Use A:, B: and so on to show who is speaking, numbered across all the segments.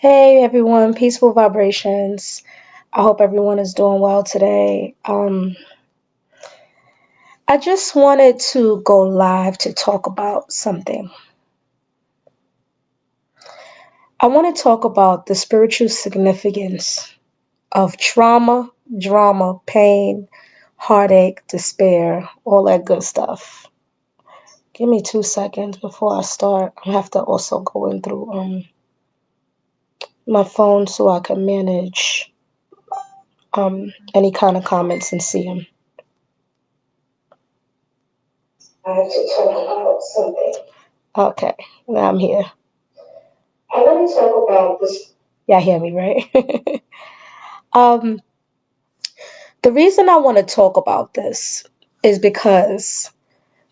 A: Hey everyone, peaceful vibrations. I hope everyone is doing well today. I just wanted to go live to talk about something. I want to talk about the spiritual significance of trauma, drama, pain, heartache, despair, all that good stuff. Give me 2 seconds before I start. I have to also go in through my phone so I can manage any kind of comments and see them. I have to talk about something. Okay, now I'm here. I want to talk about this. Y'all hear me, right? um, the reason I want to talk about this is because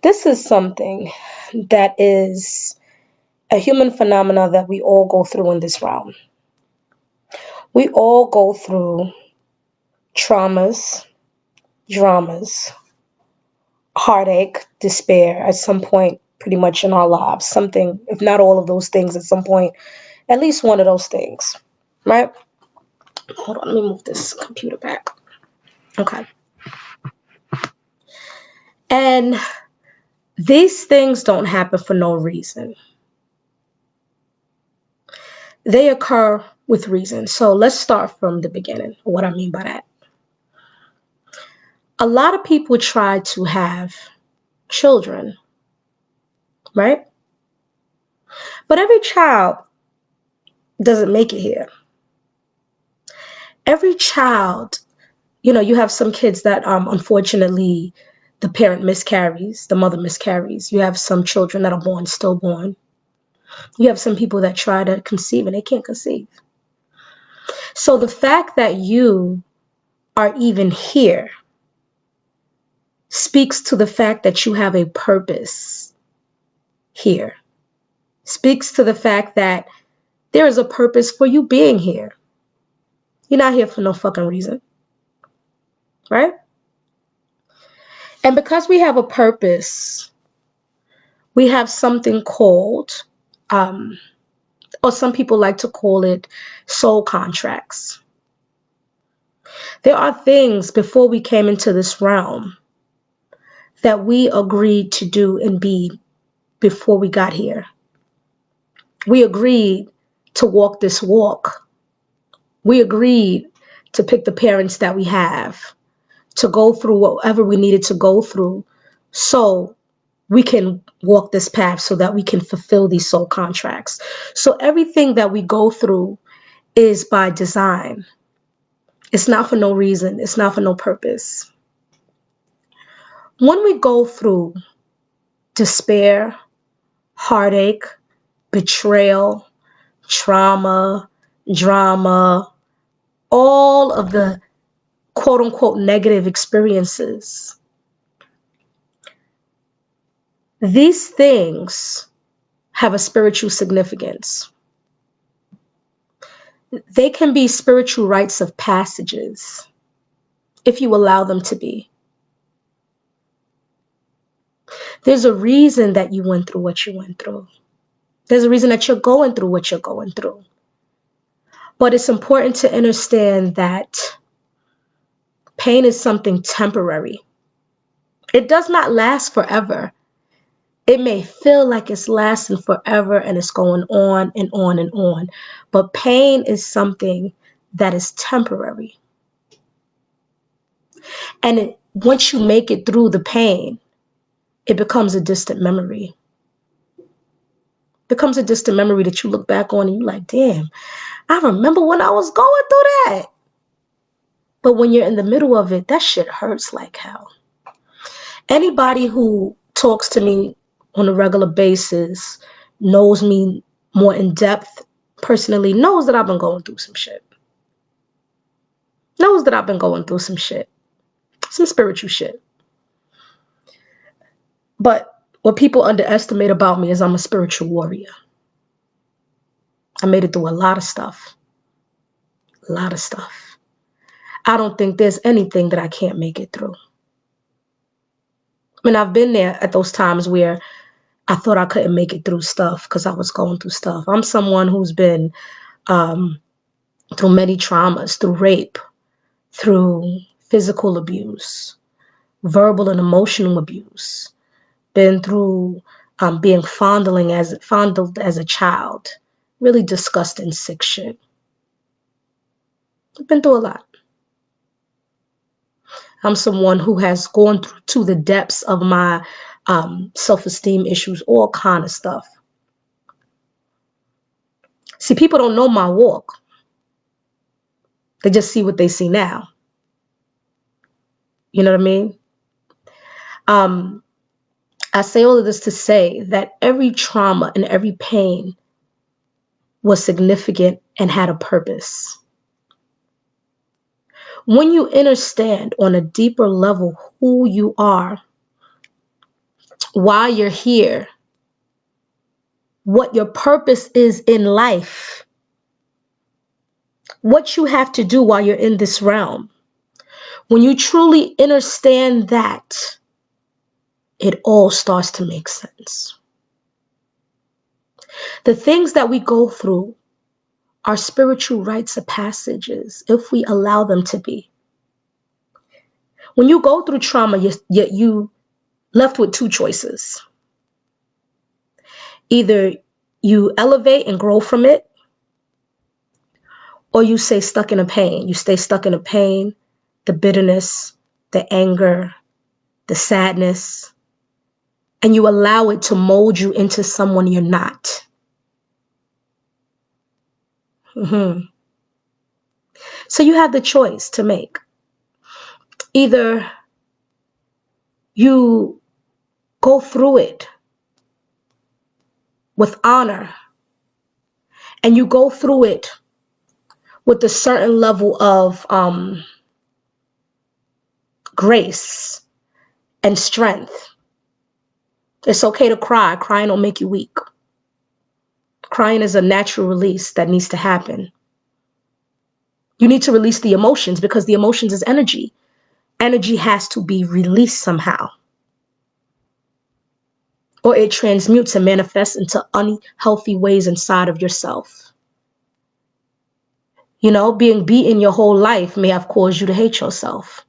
A: this is something that is a human phenomena that we all go through in this realm. We all go through traumas, dramas, heartache, despair at some point pretty much in our lives. Something, if not all of those things at some point, at least one of those things, right? Hold on, let me move this computer back. Okay. And these things don't happen for no reason. They occur with reason. So let's start from the beginning. What I mean by that. A lot of people try to have children, right? But every child doesn't make it here. Every child, you have some kids that unfortunately the parent miscarries, the mother miscarries. You have some children that are born stillborn. You have some people that try to conceive and they can't conceive. So the fact that you are even here speaks to the fact that you have a purpose here. Speaks to the fact that there is a purpose for you being here. You're not here for no fucking reason, right? And because we have a purpose, we have something called, or some people like to call it soul contracts. There are things before we came into this realm that we agreed to do and be before we got here. We agreed to walk this walk. We agreed to pick the parents that we have, to go through whatever we needed to go through so we can walk this path so that we can fulfill these soul contracts. So everything that we go through is by design. It's not for no reason. It's not for no purpose. When we go through despair, heartache, betrayal, trauma, drama, all of the quote unquote negative experiences, these things have a spiritual significance. They can be spiritual rites of passages if you allow them to be. There's a reason that you went through what you went through. There's a reason that you're going through what you're going through. But it's important to understand that pain is something temporary. It does not last forever. It may feel like it's lasting forever and it's going on and on and on. But pain is something that is temporary. And once you make it through the pain, it becomes a distant memory. It becomes a distant memory that you look back on and you're like, damn, I remember when I was going through that. But when you're in the middle of it, that shit hurts like hell. Anybody who talks to me on a regular basis, knows me more in depth personally, knows that I've been going through some shit. Knows that I've been going through some shit. Some spiritual shit. But what people underestimate about me is I'm a spiritual warrior. I made it through a lot of stuff. A lot of stuff. I don't think there's anything that I can't make it through. I mean, I've been there at those times where I thought I couldn't make it through stuff because I was going through stuff. I'm someone who's been through many traumas, through rape, through physical abuse, verbal and emotional abuse, been through being fondled as a child, really disgusting, sick shit. I've been through a lot. I'm someone who has gone through to the depths of my self-esteem issues, all kind of stuff. See, people don't know my walk. They just see what they see now. You know what I mean? I say all of this to say that every trauma and every pain was significant and had a purpose. When you understand on a deeper level who you are, why you're here, what your purpose is in life, what you have to do while you're in this realm, when you truly understand that, it all starts to make sense. The things that we go through are spiritual rites of passages if we allow them to be. When you go through trauma, you left with two choices. Either you elevate and grow from it, or you stay stuck in a pain. You stay stuck in a pain, the bitterness, the anger, the sadness, and you allow it to mold you into someone you're not. Mm-hmm. So you have the choice to make. Either you go through it with honor, and you go through it with a certain level of grace and strength. It's okay to cry. Crying don't make you weak. Crying is a natural release that needs to happen. You need to release the emotions because the emotions is energy. Energy has to be released somehow, or it transmutes and manifests into unhealthy ways inside of yourself. You know, being beaten your whole life may have caused you to hate yourself,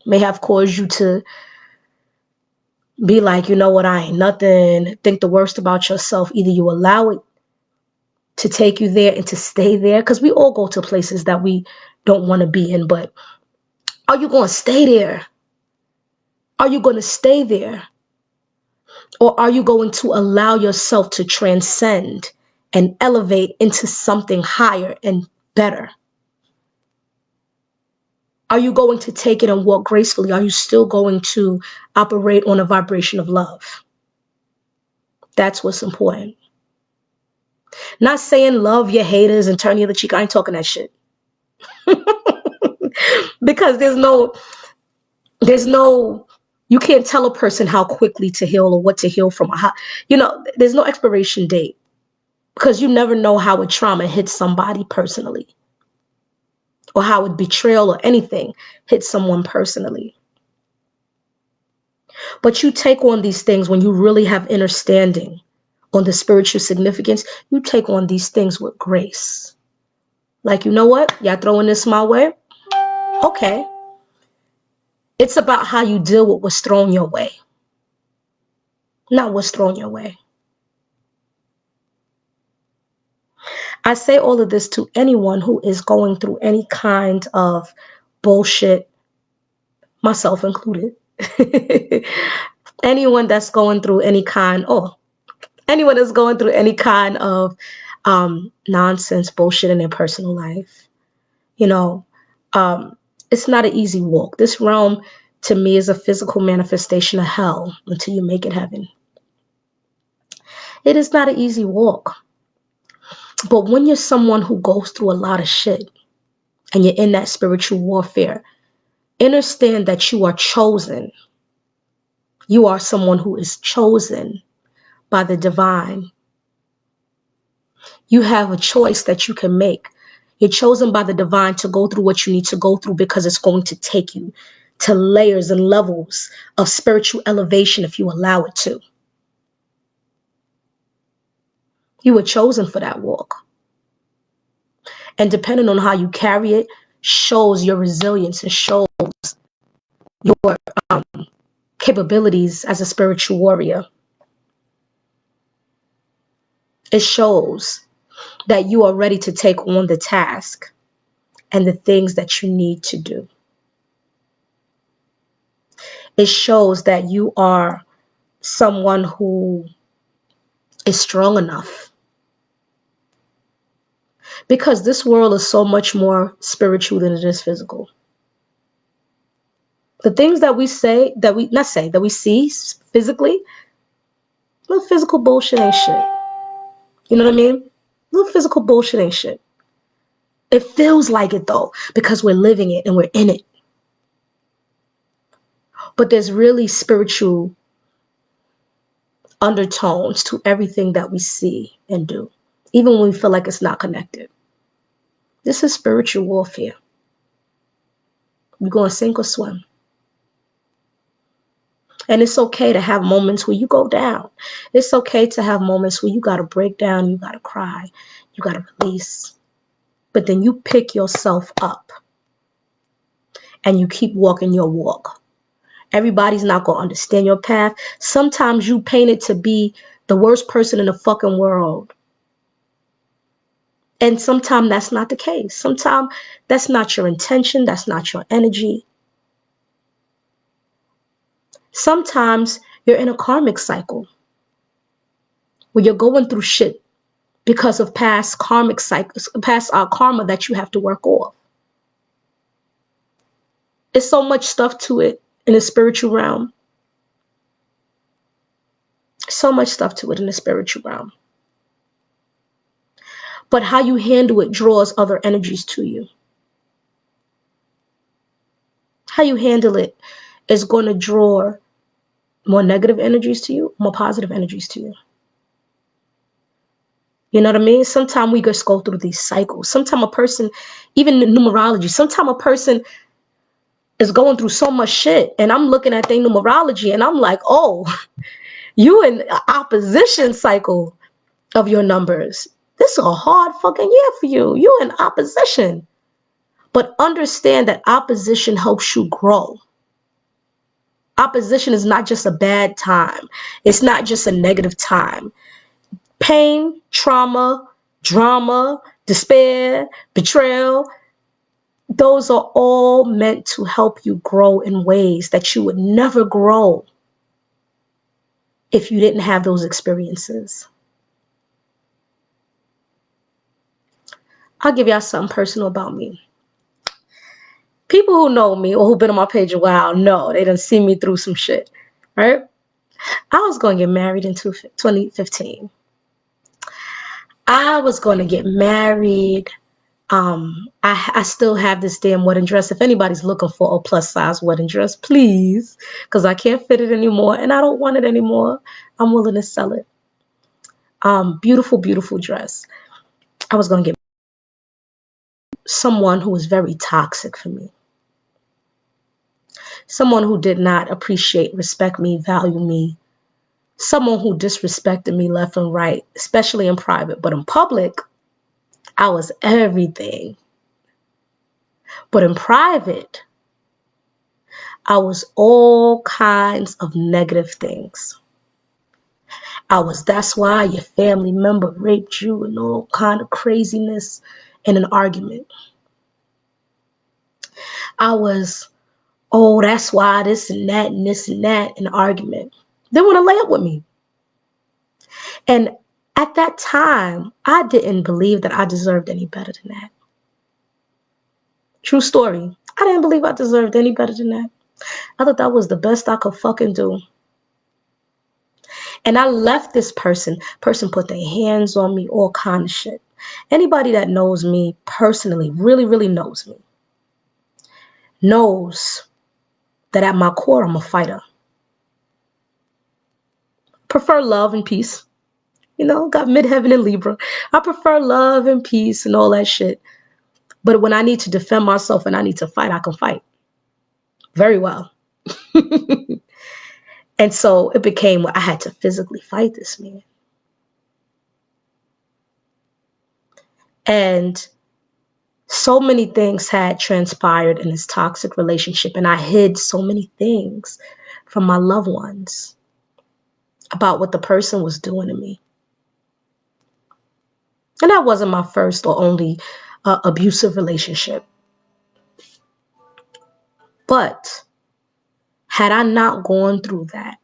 A: may have caused you to be like, you know what, I ain't nothing, think the worst about yourself. Either you allow it to take you there and to stay there, because we all go to places that we don't want to be in, but are you going to stay there? Are you going to stay there? Or are you going to allow yourself to transcend and elevate into something higher and better? Are you going to take it and walk gracefully? Are you still going to operate on a vibration of love? That's what's important. Not saying love your haters and turn the other cheek. I ain't talking that shit. Because there's no, you can't tell a person how quickly to heal or what to heal from. There's no expiration date, because you never know how a trauma hits somebody personally, or how a betrayal or anything hits someone personally. But you take on these things when you really have understanding on the spiritual significance. You take on these things with grace. Like, you know what? Y'all throwing this my way? Okay. It's about how you deal with what's thrown your way, not what's thrown your way. I say all of this to anyone who is going through any kind of bullshit, myself included. Anyone that's going through any kind, anyone that's going through any kind of nonsense, bullshit in their personal life. It's not an easy walk. This realm, to me, is a physical manifestation of hell until you make it heaven. It is not an easy walk. But when you're someone who goes through a lot of shit and you're in that spiritual warfare, understand that you are chosen. You are someone who is chosen by the divine. You have a choice that you can make. You're chosen by the divine to go through what you need to go through, because it's going to take you to layers and levels of spiritual elevation if you allow it to. You were chosen for that walk. And depending on how you carry it, shows your resilience and shows your capabilities as a spiritual warrior. It shows that you are ready to take on the task and the things that you need to do. It shows that you are someone who is strong enough. Because this world is so much more spiritual than it is physical. The things that we say, that we see physically, little physical bullshit ain't shit. You know what I mean? Little physical bullshit ain't shit. It feels like it though, because we're living it and we're in it. But there's really spiritual undertones to everything that we see and do, even when we feel like it's not connected. This is spiritual warfare. You're going to sink or swim. And it's okay to have moments where you go down. It's okay to have moments where you got to break down, you got to cry, you got to release. But then you pick yourself up and you keep walking your walk. Everybody's not going to understand your path. Sometimes you paint it to be the worst person in the fucking world. And sometimes that's not the case. Sometimes that's not your intention. That's not your energy. Sometimes you're in a karmic cycle where you're going through shit because of past karmic cycles, past karma that you have to work off. There's so much stuff to it in the spiritual realm. So much stuff to it in the spiritual realm. But how you handle it draws other energies to you. How you handle it is going to draw more negative energies to you, more positive energies to you. You know what I mean? Sometimes we just go through these cycles. Sometimes a person, even in numerology, sometimes a person is going through so much shit and I'm looking at their numerology and I'm like, oh, you in opposition cycle of your numbers. This is a hard fucking year for you. You in opposition. But understand that opposition helps you grow. Opposition is not just a bad time. It's not just a negative time. Pain, trauma, drama, despair, betrayal, those are all meant to help you grow in ways that you would never grow if you didn't have those experiences. I'll give y'all something personal about me. People who know me or who've been on my page a while know they done seen me through some shit, right? I was going to get married in 2015. I was going to get married. I still have this damn wedding dress. If anybody's looking for a plus size wedding dress, please, because I can't fit it anymore and I don't want it anymore. I'm willing to sell it. Beautiful, beautiful dress. I was going to get someone who was very toxic for me. Someone who did not appreciate, respect me, value me. Someone who disrespected me left and right, especially in private. But in public, I was everything. But in private, I was all kinds of negative things. That's why your family member raped you and all kind of craziness in an argument. I was, oh, that's why this and that and this and that in an argument. They want to lay up with me. And at that time, I didn't believe that I deserved any better than that. True story. I didn't believe I deserved any better than that. I thought that was the best I could fucking do. And I left this person put their hands on me, all kind of shit. Anybody that knows me personally, really, really knows me, knows that at my core, I'm a fighter. Prefer love and peace. You know, got midheaven and Libra. I prefer love and peace and all that shit. But when I need to defend myself and I need to fight, I can fight very well. And so it became I had to physically fight this man. And So many things had transpired in this toxic relationship, and I hid so many things from my loved ones about what the person was doing to me. And that wasn't my first or only abusive relationship. But had I not gone through that,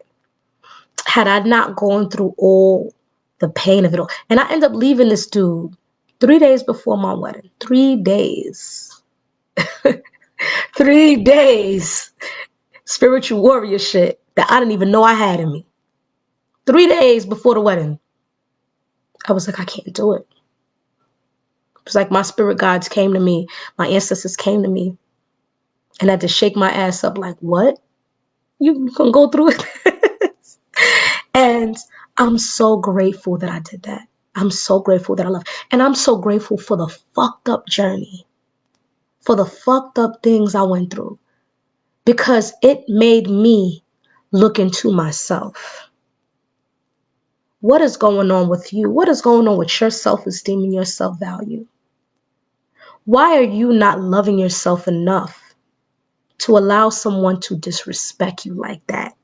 A: had I not gone through all the pain of it all, and I ended up leaving this dude 3 days before my wedding. 3 days. 3 days. Spiritual warrior shit that I didn't even know I had in me. 3 days before the wedding. I was like, I can't do it. It was like my spirit guides came to me. My ancestors came to me. And I had to shake my ass up like, what? You can go through it? And I'm so grateful that I did that. I'm so grateful that I love. And I'm so grateful for the fucked up journey. For the fucked up things I went through. Because it made me look into myself. What is going on with you? What is going on with your self-esteem and your self-value? Why are you not loving yourself enough to allow someone to disrespect you like that?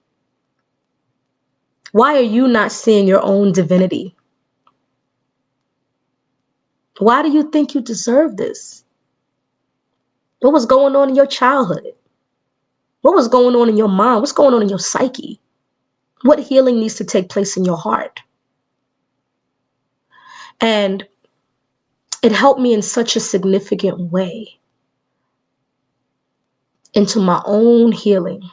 A: Why are you not seeing your own divinity? Why do you think you deserve this? What was going on in your childhood? What was going on in your mind? What's going on in your psyche? What healing needs to take place in your heart? And it helped me in such a significant way into my own healing.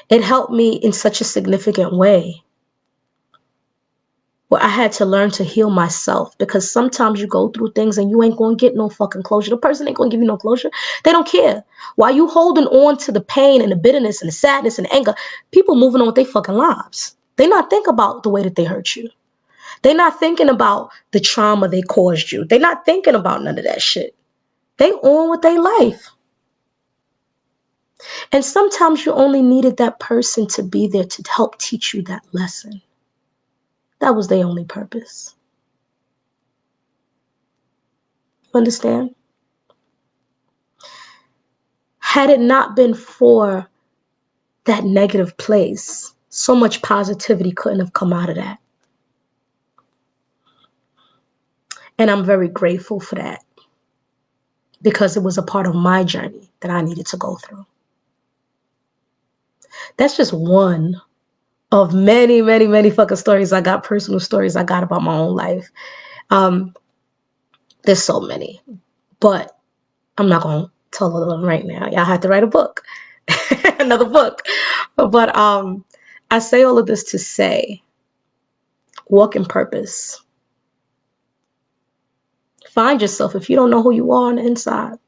A: It helped me in such a significant way where I had to learn to heal myself, because sometimes you go through things and you ain't going to get no fucking closure. The person ain't going to give you no closure. They don't care. While you holding on to the pain and the bitterness and the sadness and the anger, people moving on with their fucking lives. They not think about the way that they hurt you. They not thinking about the trauma they caused you. They not thinking about none of that shit. They on with their life. And sometimes you only needed that person to be there to help teach you that lesson. That was their only purpose. Understand? Had it not been for that negative place, so much positivity couldn't have come out of that. And I'm very grateful for that, because it was a part of my journey that I needed to go through. That's just one of many, many, many fucking stories I got, personal stories I got about my own life. There's so many, but I'm not going to tell all of them right now. Y'all have to write a book, another book. But I say all of this to say, walk in purpose. Find yourself. If you don't know who you are on the inside,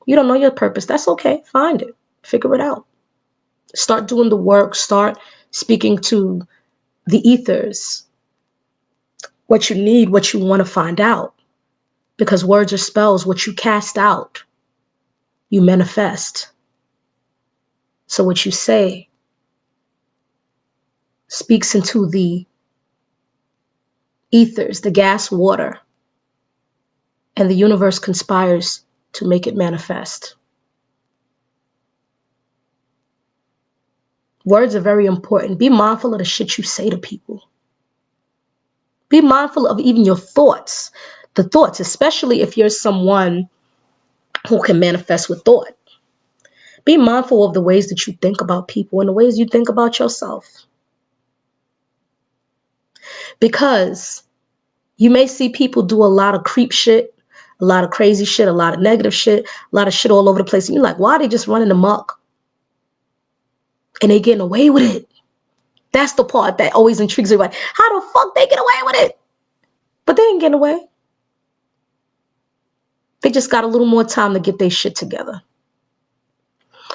A: you don't know your purpose, that's okay. Find it. Figure it out. Start doing the work. Start speaking to the ethers. What you need, what you want to find out. Because words are spells. What you cast out, you manifest. So what you say speaks into the ethers, the gas, water, and the universe conspires to make it manifest. Words are very important. Be mindful of the shit you say to people. Be mindful of even your thoughts. The thoughts, especially if you're someone who can manifest with thought. Be mindful of the ways that you think about people and the ways you think about yourself. Because you may see people do a lot of creep shit, a lot of crazy shit, a lot of negative shit, a lot of shit all over the place. And you're like, why are they just running amok? And they getting away with it. That's the part that always intrigues me. Like, how the fuck they get away with it? But they ain't getting away. They just got a little more time to get their shit together.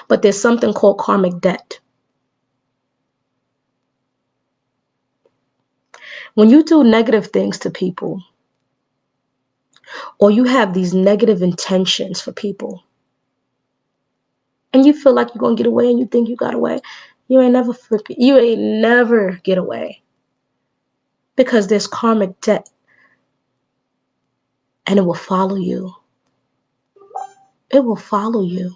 A: But there's something called karmic debt. When you do negative things to people, or you have these negative intentions for people, and you feel like you're going to get away and you think you got away, you ain't never get away. Because there's karmic debt. And it will follow you. It will follow you.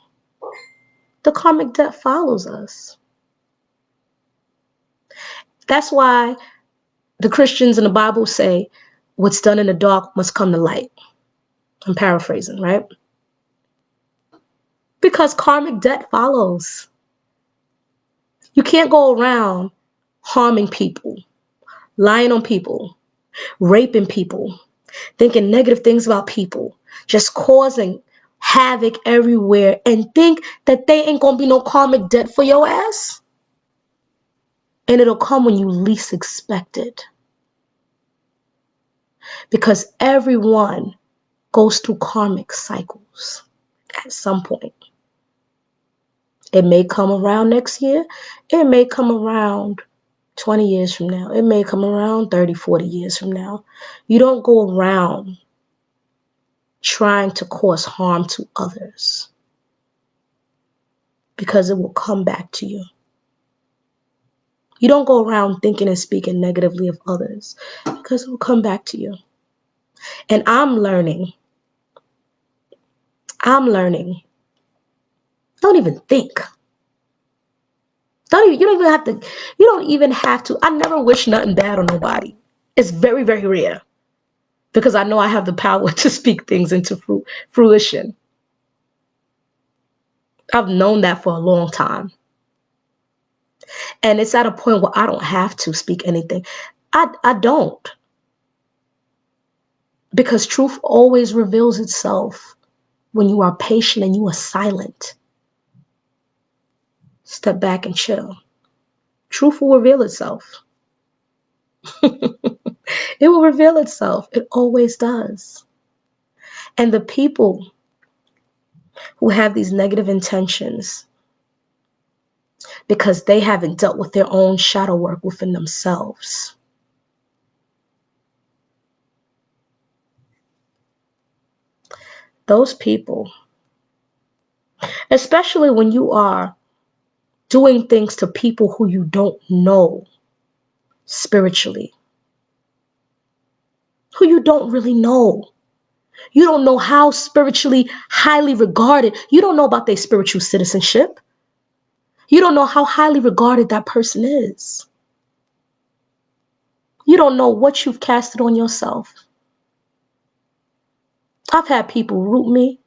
A: The karmic debt follows us. That's why the Christians in the Bible say, what's done in the dark must come to light. I'm paraphrasing, right? Because karmic debt follows. You can't go around harming people, lying on people, raping people, thinking negative things about people, just causing havoc everywhere, and think that they ain't gonna be no karmic debt for your ass. And it'll come when you least expect it. Because everyone goes through karmic cycles at some point. It may come around next year. It may come around 20 years from now. It may come around 30, 40 years from now. You don't go around trying to cause harm to others, because it will come back to you. You don't go around thinking and speaking negatively of others, because it will come back to you. And I'm learning. Don't even think. You don't even have to. I never wish nothing bad on nobody. It's very, very rare, because I know I have the power to speak things into fruition. I've known that for a long time. And it's at a point where I don't have to speak anything. I don't. Because truth always reveals itself when you are patient and you are silent. Step back and chill. Truth will reveal itself. It will reveal itself. It always does. And the people who have these negative intentions, because they haven't dealt with their own shadow work within themselves, those people, especially when you are doing things to people who you don't know spiritually, who you don't really know. You don't know how spiritually highly regarded. You don't know about their spiritual citizenship. You don't know how highly regarded that person is. You don't know what you've casted on yourself. I've had people root me.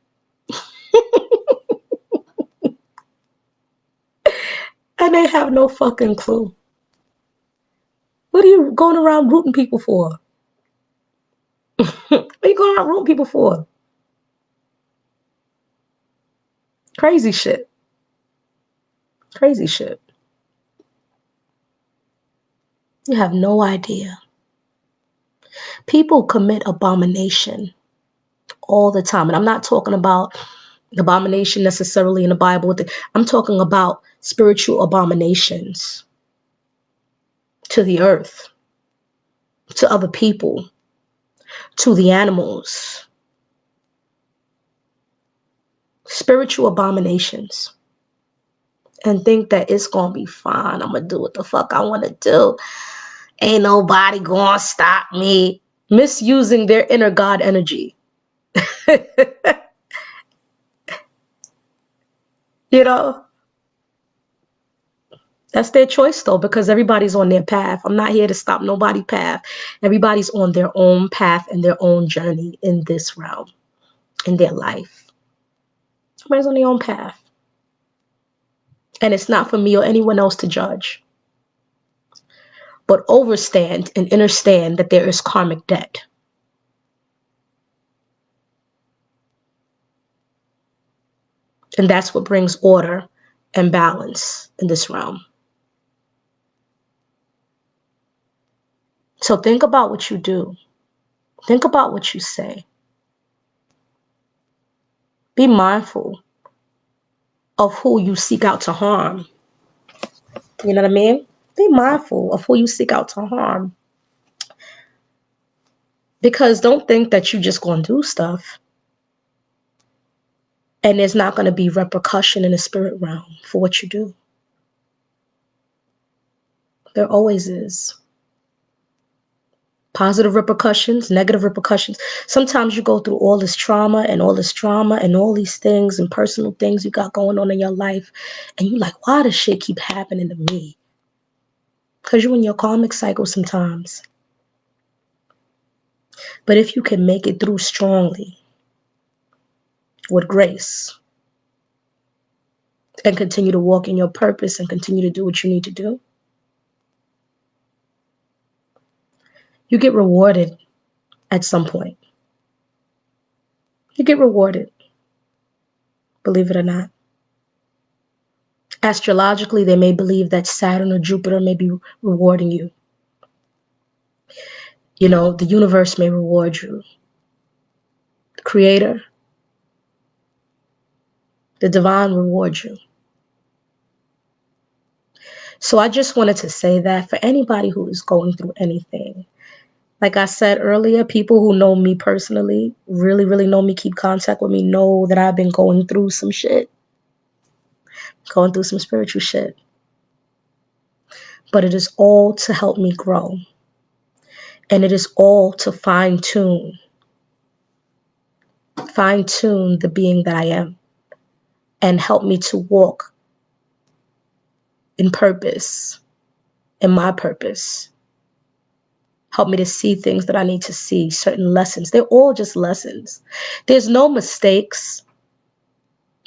A: And they have no fucking clue. What are you going around rooting people for? What are you going around rooting people for? Crazy shit. Crazy shit. You have no idea. People commit abomination all the time. And I'm not talking about abomination necessarily in the Bible. I'm talking about spiritual abominations to the earth, to other people, to the animals. Spiritual abominations. And think that it's going to be fine. I'm going to do what the fuck I want to do. Ain't nobody going to stop me. Misusing their inner God energy. You know? That's their choice though, because everybody's on their path. I'm not here to stop nobody's path. Everybody's on their own path and their own journey in this realm, in their life. Everybody's on their own path. And it's not for me or anyone else to judge. But overstand and understand that there is karmic debt. And that's what brings order and balance in this realm. So think about what you do. Think about what you say. Be mindful of who you seek out to harm. You know what I mean? Be mindful of who you seek out to harm. Because don't think that you're just going to do stuff and there's not going to be repercussion in the spirit realm for what you do. There always is. Positive repercussions, negative repercussions. Sometimes you go through all this trauma and all this drama and all these things and personal things you got going on in your life. And you're like, why does shit keep happening to me? Because you're in your karmic cycle sometimes. But if you can make it through strongly with grace and continue to walk in your purpose and continue to do what you need to do, you get rewarded at some point. You get rewarded, believe it or not. Astrologically, they may believe that Saturn or Jupiter may be rewarding you. You know, the universe may reward you. The creator, the divine rewards you. So I just wanted to say that for anybody who is going through anything, like I said earlier, people who know me personally, really, really know me, keep contact with me, know that I've been going through some shit, going through some spiritual shit. But it is all to help me grow. And it is all to fine-tune the being that I am and help me to walk in purpose, in my purpose. Help me to see things that I need to see, certain lessons. They're all just lessons. There's no mistakes.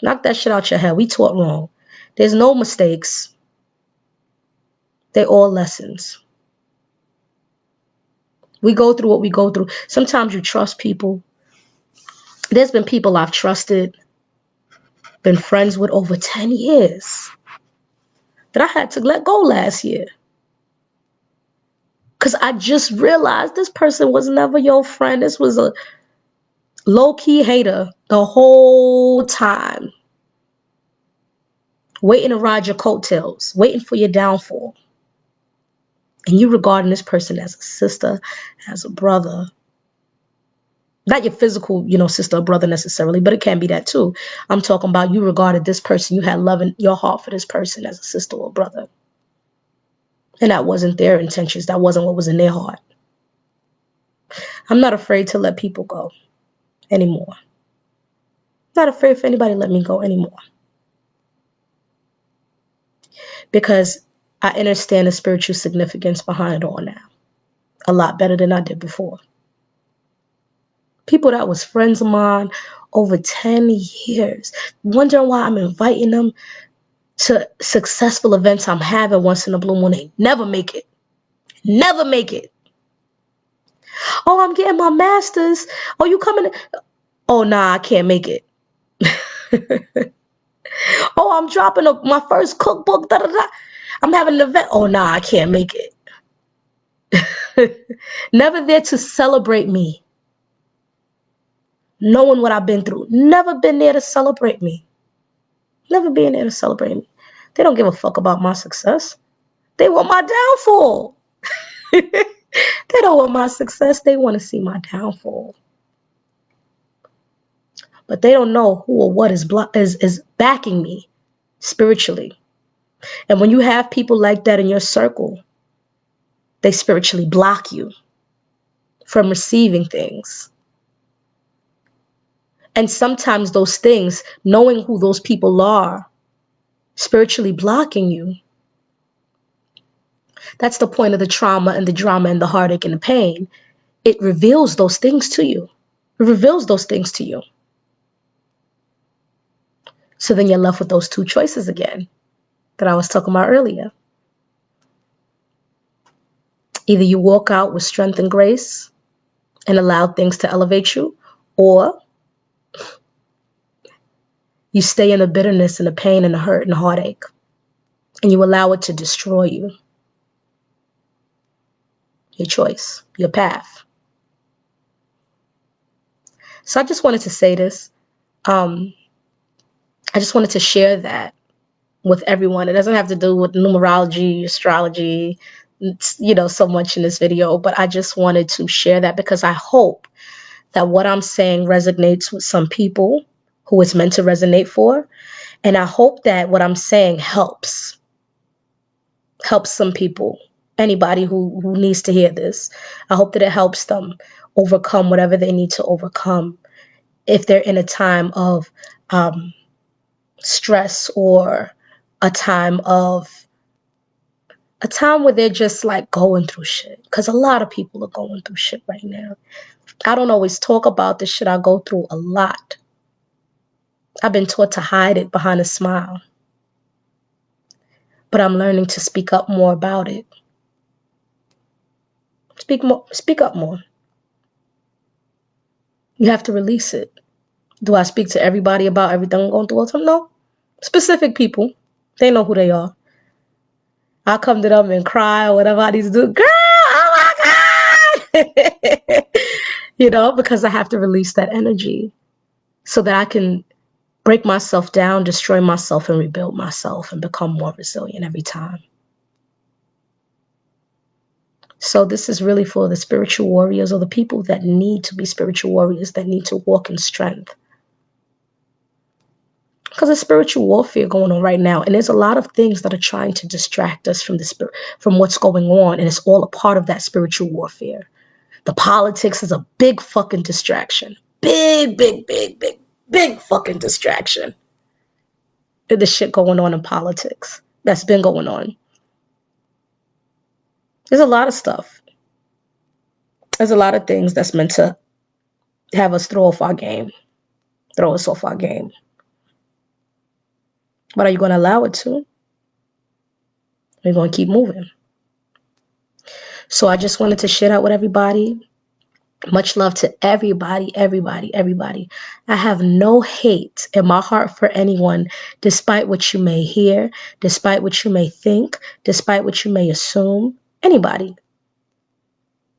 A: Knock that shit out your head. We taught wrong. There's no mistakes. They're all lessons. We go through what we go through. Sometimes you trust people. There's been people I've trusted, been friends with over 10 years that I had to let go last year. Because I just realized this person was never your friend. This was a low-key hater the whole time. Waiting to ride your coattails, waiting for your downfall. And you regarding this person as a sister, as a brother. Not your physical, sister or brother necessarily, but it can be that too. I'm talking about you regarded this person, you had love in your heart for this person as a sister or brother. And that wasn't their intentions. That wasn't what was in their heart. I'm not afraid to let people go anymore. Not afraid for anybody to let me go anymore. Because I understand the spiritual significance behind it all now. A lot better than I did before. People that was friends of mine over 10 years. Wondering why I'm inviting them to successful events I'm having once in a blue moon. They never make it. Never make it. Oh, I'm getting my master's. Oh, you coming? Oh, nah, I can't make it. Oh, I'm dropping my first cookbook. Da, da, da. I'm having an event. Oh, nah, I can't make it. Never there to celebrate me. Knowing what I've been through. Never been there to celebrate me. Never been there to celebrate me. They don't give a fuck about my success. They want my downfall. They don't want my success. They want to see my downfall. But they don't know who or what is backing me spiritually. And when you have people like that in your circle, they spiritually block you from receiving things. And sometimes those things, knowing who those people are, spiritually blocking you, that's the point of the trauma and the drama and the heartache and the pain. It reveals those things to you. It reveals those things to you. So then you're left with those two choices again that I was talking about earlier. Either you walk out with strength and grace and allow things to elevate you, or you stay in the bitterness and the pain and the hurt and the heartache, and you allow it to destroy you. Your choice, your path. So I just wanted to say this. I just wanted to share that with everyone. It doesn't have to do with numerology, astrology, so much in this video, but I just wanted to share that because I hope that what I'm saying resonates with some people who it's meant to resonate for. And I hope that what I'm saying helps some people anybody who needs to hear this. I hope that it helps them overcome whatever they need to overcome if they're in a time of stress, or a time where they're just like going through shit. Because a lot of people are going through shit right now. I don't always talk about the shit I go through a lot. I've been taught to hide it behind a smile. But I'm learning to speak up more about it. Speak up more. You have to release it. Do I speak to everybody about everything I'm going through all the time? No. Specific people. They know who they are. I'll come to them and cry or whatever I need to do. Girl, oh my God! Because I have to release that energy so that I can break myself down, destroy myself, and rebuild myself and become more resilient every time. So this is really for the spiritual warriors, or the people that need to be spiritual warriors, that need to walk in strength. Because there's spiritual warfare going on right now, and there's a lot of things that are trying to distract us from what's going on, and it's all a part of that spiritual warfare. The politics is a big fucking distraction. Big, big, big, big, big fucking distraction. The shit going on in politics that's been going on. There's a lot of stuff. There's a lot of things that's meant to have us throw us off our game. But are you going to allow it to? We're going to keep moving. So I just wanted to share that with everybody. Much love to everybody, everybody, everybody. I have no hate in my heart for anyone, despite what you may hear, despite what you may think, despite what you may assume. Anybody.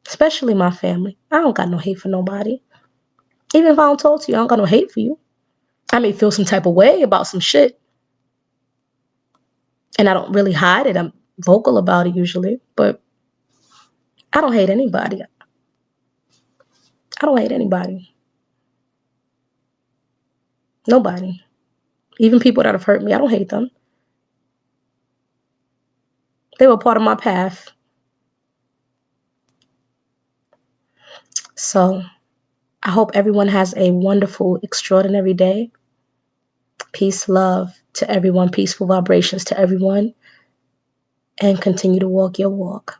A: Especially my family. I don't got no hate for nobody. Even if I don't talk to you, I don't got no hate for you. I may feel some type of way about some shit. And I don't really hide it. I'm vocal about it usually. But I don't hate anybody. I don't hate anybody. Nobody. Even people that have hurt me, I don't hate them. They were part of my path. So I hope everyone has a wonderful, extraordinary day. Peace, love to everyone. Peaceful vibrations to everyone. And continue to walk your walk.